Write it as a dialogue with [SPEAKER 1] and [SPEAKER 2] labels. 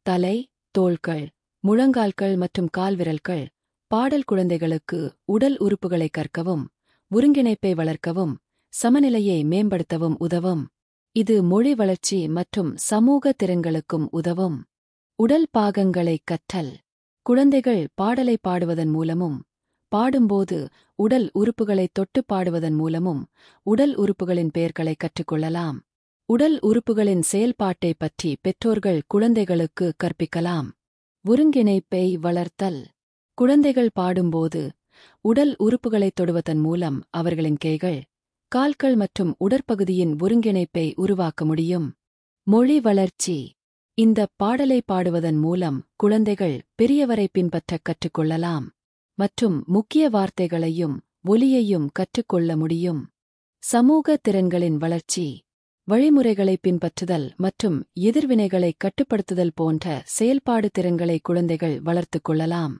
[SPEAKER 1] தலை, தோள்கள், முழங்கால்கள் மற்றும் கால்விரல்கள். பாடல் குழந்தைகளுக்கு உடல் உறுப்புகளை கற்கவும், ஒருங்கிணைப்பை வளர்க்கவும், சமநிலையை மேம்படுத்தவும் உதவும். இது மொழி வளர்ச்சி மற்றும் சமூக திறன்களுக்கும் உதவும். உடல் பாகங்களை கற்றல். குழந்தைகள் பாடலை பாடுவதன் மூலமும், பாடும்போது உடல் உறுப்புகளை தொட்டு பாடுவதன் மூலமும் உடல் உறுப்புகளின் பெயர்களை கற்றுக்கொள்ளலாம். உடல் உறுப்புகளின் செயல்பாட்டை பற்றி பெற்றோர்கள் குழந்தைகளுக்கு கற்பிக்கலாம். ஒருங்கிணைப்பை வளர்த்தல். குழந்தைகள் பாடும்போது உடல் உறுப்புகளைத் தொடுவதன் மூலம் அவர்களின் கைகள், கால்கள் மற்றும் உடற்பகுதியின் ஒருங்கிணைப்பை உருவாக்க முடியும். மொழி வளர்ச்சி. இந்த பாடலை பாடுவதன் மூலம் குழந்தைகள் பெரியவரை பின்பற்றக் கற்றுக்கொள்ளலாம் மற்றும் முக்கிய வார்த்தைகளையும் ஒலியையும் கற்றுக்கொள்ள முடியும். சமூக திறன்களின் வளர்ச்சி. வழிமுறைகளை பின்பற்றுதல் மற்றும் எதிர்வினைகளை கட்டுப்படுத்துதல் போன்ற செயல்பாடு திறன்களை குழந்தைகள் வளர்த்துக் கொள்ளலாம்.